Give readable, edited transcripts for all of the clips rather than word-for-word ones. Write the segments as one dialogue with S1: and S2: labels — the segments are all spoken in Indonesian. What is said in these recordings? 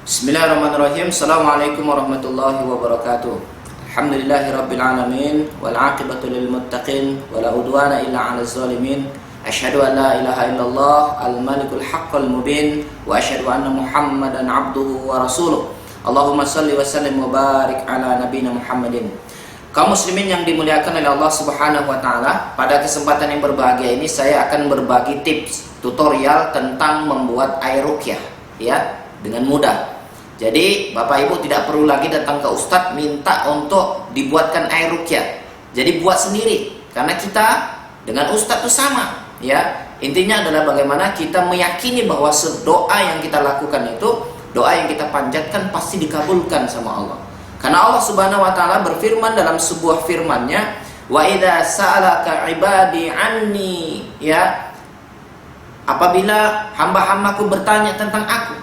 S1: Bismillahirrahmanirrahim. Assalamualaikum warahmatullahi wabarakatuh. Alhamdulillahirabbil alamin wal aqibatu lil muttaqin wala udwana illa 'alal zalimin. Asyhadu an la ilaha illallah al malikul haqqul mubin wa asyhadu anna Muhammadan 'abduhu wa rasuluh. Allahumma shalli wa sallim wa barik ala nabiyyina Muhammadin. Kaum muslimin yang dimuliakan oleh Allah Subhanahu wa taala, pada kesempatan yang berbahagia ini saya akan berbagi tips tutorial tentang membuat air ruqyah ya dengan mudah. Jadi Bapak Ibu tidak perlu lagi datang ke Ustadz minta untuk dibuatkan air ruqyah. Jadi buat sendiri, karena kita dengan Ustadz itu sama ya. Intinya adalah bagaimana kita meyakini bahwa doa yang kita lakukan itu, doa yang kita panjatkan pasti dikabulkan sama Allah. Karena Allah Subhanahu wa taala berfirman dalam sebuah firman-Nya, "Wa idza sa'alaka 'ibadi 'anni," ya. Apabila hamba-hambaku bertanya tentang aku,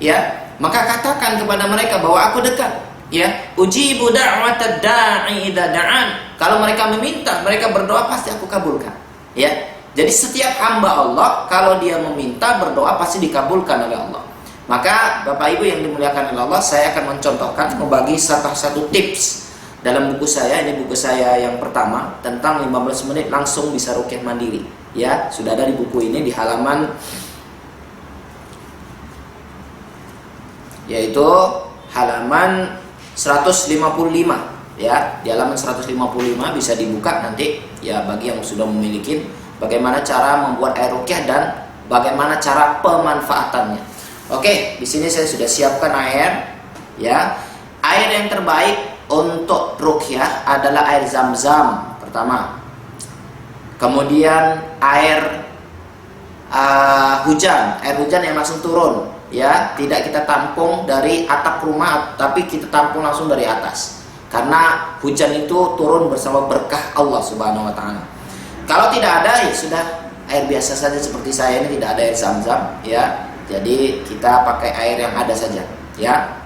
S1: ya, maka katakan kepada mereka bahwa aku dekat, ya. Ujibu da'watad da'i idza da'an. Kalau mereka meminta, mereka berdoa, pasti aku kabulkan, ya. Jadi setiap hamba Allah kalau dia meminta, berdoa pasti dikabulkan oleh Allah. Maka Bapak Ibu yang dimuliakan oleh Allah, saya akan mencontohkan, membagi satu tips dalam buku saya. Ini buku saya yang pertama tentang 15 menit langsung bisa ruqyah mandiri, ya. Sudah ada di buku ini di halaman yaitu halaman 155 ya. Di halaman 155 bisa dibuka nanti ya, bagi yang sudah memiliki, bagaimana cara membuat air ruqyah dan bagaimana cara pemanfaatannya. Oke, di sini saya sudah siapkan air ya. Air yang terbaik untuk ruqyah adalah air Zam-Zam pertama. Kemudian air hujan yang langsung turun, ya, tidak kita tampung dari atap rumah, tapi kita tampung langsung dari atas. Karena hujan itu turun bersama berkah Allah Subhanahu wa taala. Kalau tidak ada, ya sudah air biasa saja seperti saya ini, tidak ada air Zam-Zam, ya. Jadi kita pakai air yang ada saja, ya.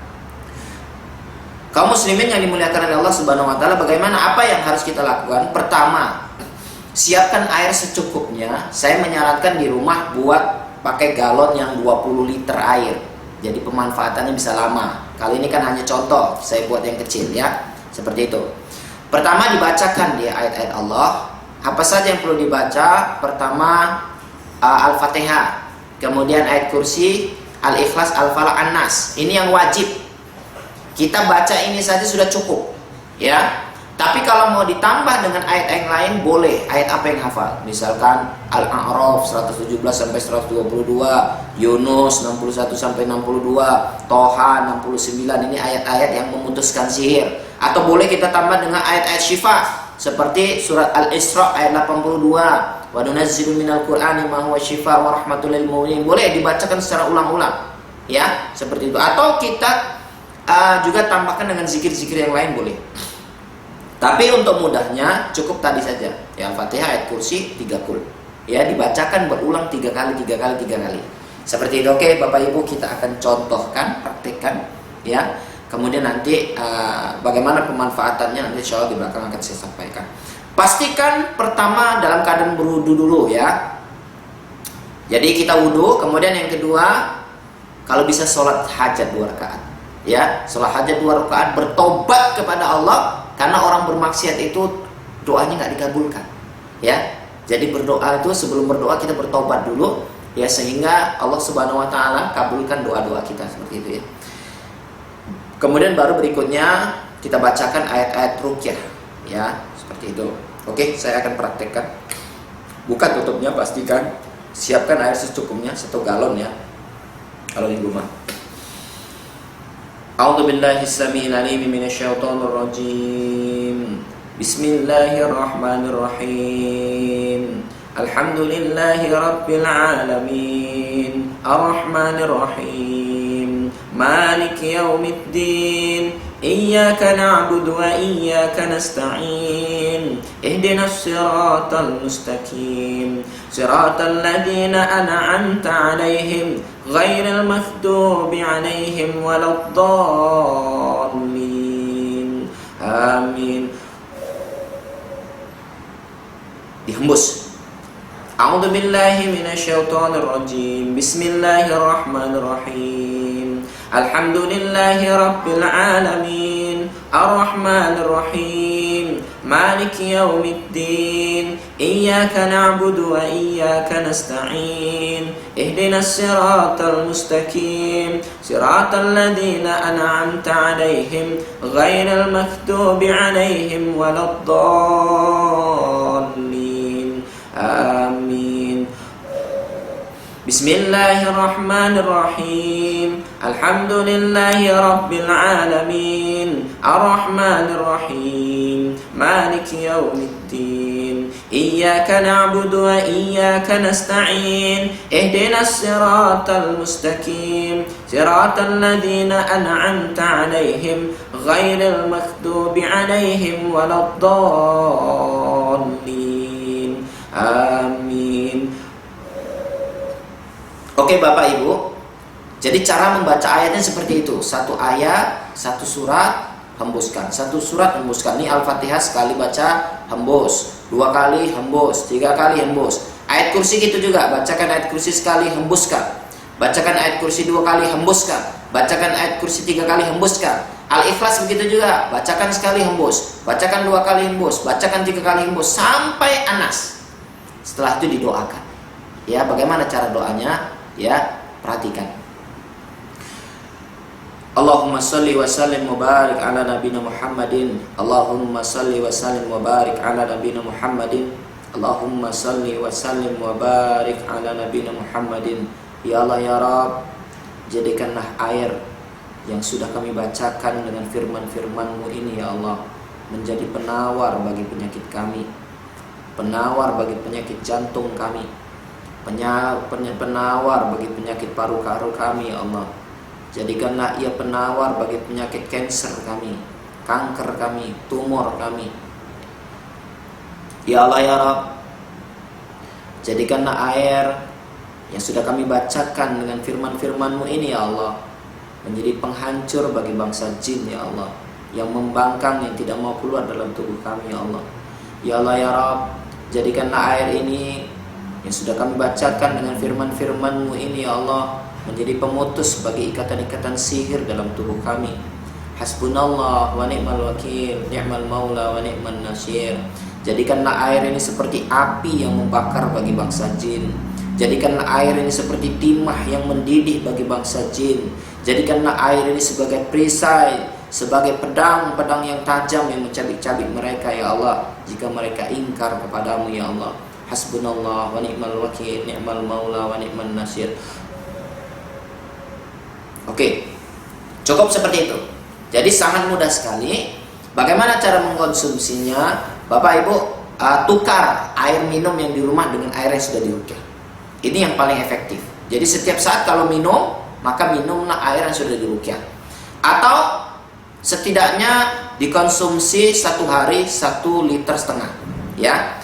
S1: Kaum muslimin yang dimuliakan oleh Allah Subhanahu wa taala, bagaimana, apa yang harus kita lakukan? Pertama, siapkan air secukupnya. Saya menyarankan di rumah buat pakai galon yang 20 liter air. Jadi pemanfaatannya bisa lama. Kali ini kan hanya contoh, saya buat yang kecil ya. Seperti itu. Pertama, dibacakan dia ayat-ayat Allah. Apa saja yang perlu dibaca? Pertama, Al-Fatihah. Kemudian ayat kursi, Al-Ikhlas, Al-Falaq, An-Nas. Ini yang wajib. Kita baca ini saja sudah cukup, ya. Tapi kalau mau ditambah dengan ayat yang lain boleh. Ayat apa yang hafal? Misalkan Al-A'raf 117 sampai 122, Yunus 61 sampai 62, Toha 69. Ini ayat-ayat yang memutuskan sihir. Atau boleh kita tambah dengan ayat-ayat syifa seperti surat Al-Isra ayat 82, wa nunazzilu minal Qur'ani ma huwa syifaa wa rahmatul lil mu'minin. Boleh dibacakan secara ulang-ulang, ya, seperti itu. Atau kita juga tambahkan dengan zikir-zikir yang lain boleh. Tapi untuk mudahnya cukup tadi saja, ya, Al-Fatihah, ayat kursi, 3 kul, ya, dibacakan berulang 3 kali. Seperti itu. Oke Bapak Ibu, kita akan contohkan, praktekkan, ya. Kemudian nanti bagaimana pemanfaatannya nanti insya Allah di belakang akan saya sampaikan. Pastikan pertama dalam keadaan berwudu dulu, ya. Jadi kita wudu. Kemudian yang kedua, kalau bisa sholat hajat 2 rakaat, ya. Sholat hajat 2 rakaat, bertobat kepada Allah. Karena orang bermaksiat itu doanya nggak dikabulkan, ya. Jadi berdoa itu, sebelum berdoa kita bertobat dulu, ya, sehingga Allah Subhanahu wa taala kabulkan doa-doa kita, seperti itu, ya. Kemudian baru berikutnya kita bacakan ayat-ayat ruqyah, ya, seperti itu. Oke, saya akan praktekkan. Buka tutupnya, pastikan siapkan air secukupnya, 1 galon, ya, kalau di rumah. A'udzu billahi as-sami'il 'alim minasyaitonir rajim. Bismillahirrahmanirrahim. Alhamdulillahi rabbil alamin. Ar-rahmanir rahim. Maliki yaumiddin. Iyyaka na'budu wa iyyaka nasta'in. Ihdinas siratal mustaqim. Siratal ladzina an'amta 'alaihim ghairil maghdubi 'alaihim waladdallin. Amin. Dihembus. A'udzu billahi minasyaitonir rajim. Bismillahirrahmanirrahim. Alhamdulillahi Rabbil Alamin, Ar-Rahmanir Rahim, Maliki Yawmiddin, Iyyaka na'budu wa iyyaka nasta'in, Ihdinas siratal mustaqim, siratal ladzina an'amta 'alaihim, ghairil maghdubi 'alaihim waladdallin. Amin. Bismillahirrahmanirrahim. Alhamdulillahi Rabbil Alamin, Ar-Rahmanir Rahim, Maliki Yawmiddin, Iyyaka na'budu wa iyyaka nasta'in, Ihdinas siratal mustaqim, siratal ladzina an'amta 'alaihim, ghairil maghdubi 'alaihim waladdallin. Amin. Oke Bapak Ibu, jadi cara membaca ayatnya seperti itu. Satu ayat, satu surat, hembuskan. Satu surat, hembuskan. Ini Al-Fatihah sekali baca, hembus. Dua kali, hembus. Tiga kali, hembus. Ayat kursi gitu juga. Bacakan ayat kursi sekali, hembuskan. Bacakan ayat kursi dua kali, hembuskan. Bacakan ayat kursi tiga kali, hembuskan. Al-Ikhlas begitu juga. Bacakan sekali, hembus. Bacakan dua kali, hembus. Bacakan tiga kali, hembus. Sampai Anas. Setelah itu didoakan. Ya, bagaimana cara doanya? Ya, perhatikan. Allahumma salli wa sallim wa barik ala nabiyina Muhammadin. Allahumma salli wa sallim wa barik ala nabiyina Muhammadin. Allahumma salli wa sallim wa barik ala nabiyina Muhammadin. Ya Allah ya Rabb, jadikanlah air yang sudah kami bacakan dengan firman-firman-Mu ini ya Allah menjadi penawar bagi penyakit kami, penawar bagi penyakit jantung kami, penawar bagi penyakit paru-paru kami ya Allah. Jadikanlah ia penawar bagi penyakit kanker kami, kanker kami, tumor kami. Ya Allah ya Rabb, jadikanlah air yang sudah kami bacakan dengan firman-firman-Mu ini ya Allah menjadi penghancur bagi bangsa jin ya Allah, yang membangkang, yang tidak mau keluar dalam tubuh kami ya Allah. Ya Allah ya Rabb, jadikanlah air ini yang sudah kami bacakan dengan firman-firman-Mu ini ya Allah menjadi pemutus bagi ikatan-ikatan sihir dalam tubuh kami. Hasbunallah wa ni'mal wakil, ni'mal maula wa ni'man nasir. Jadikanlah air ini seperti api yang membakar bagi bangsa jin. Jadikanlah air ini seperti timah yang mendidih bagi bangsa jin. Jadikanlah air ini sebagai perisai, sebagai pedang-pedang yang tajam yang mencabik-cabik mereka ya Allah jika mereka ingkar kepadamu ya Allah. Hasbunallah wa ni'mal wakil, ni'mal maula wa ni'man nasir. Oke, cukup seperti itu. Jadi sangat mudah sekali. Bagaimana cara mengkonsumsinya? Bapak Ibu, tukar air minum yang di rumah dengan air yang sudah dirukyah. Ini yang paling efektif. Jadi setiap saat kalau minum, maka minumlah air yang sudah dirukyah. Atau setidaknya dikonsumsi satu hari 1,5 liter ya.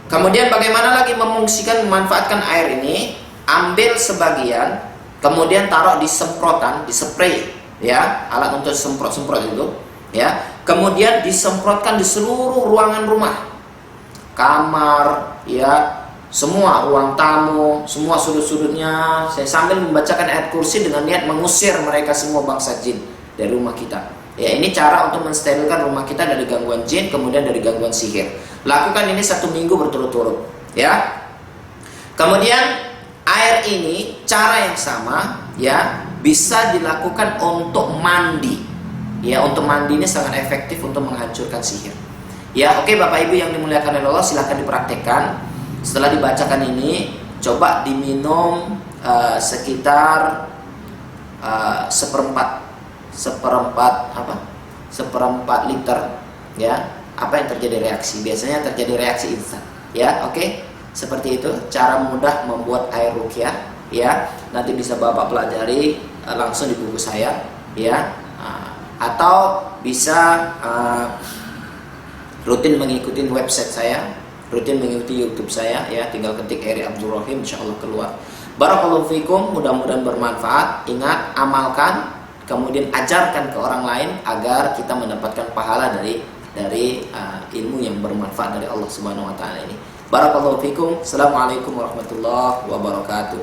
S1: Kemudian bagaimana lagi memungsikan, memanfaatkan air ini? Ambil sebagian, kemudian taruh di semprotan, di spray, ya, alat untuk semprot-semprot itu, ya. Kemudian disemprotkan di seluruh ruangan rumah, kamar, ya, semua ruang tamu, semua sudut-sudutnya. Saya sambil membacakan ayat kursi dengan niat mengusir mereka semua bangsa jin dari rumah kita. Ya, ini cara untuk mensterilkan rumah kita dari gangguan jin, kemudian dari gangguan sihir. Lakukan ini 1 minggu berturut-turut, ya. Kemudian air ini cara yang sama, ya, bisa dilakukan untuk mandi. Ya, untuk mandi ini sangat efektif untuk menghancurkan sihir. Ya, oke Bapak Ibu yang dimuliakan oleh Allah, silahkan dipraktekkan. Setelah dibacakan ini, coba diminum sekitar seperempat liter, ya. Apa yang terjadi reaksi? Biasanya terjadi reaksi instan, ya. Oke, seperti itu cara mudah membuat air rukyah, ya. Nanti bisa Bapak pelajari langsung di buku saya, ya. Atau bisa rutin mengikuti website saya, rutin mengikuti YouTube saya, ya. Tinggal ketik Eri Abdul Rahim, insyaallah keluar. Barakallahu fikum, mudah-mudahan bermanfaat. Ingat, amalkan, kemudian ajarkan ke orang lain agar kita mendapatkan pahala dari ilmu yang bermanfaat dari Allah Subhanahu wa taala ini. Barakallahu fikum. Assalamualaikum warahmatullahi wabarakatuh.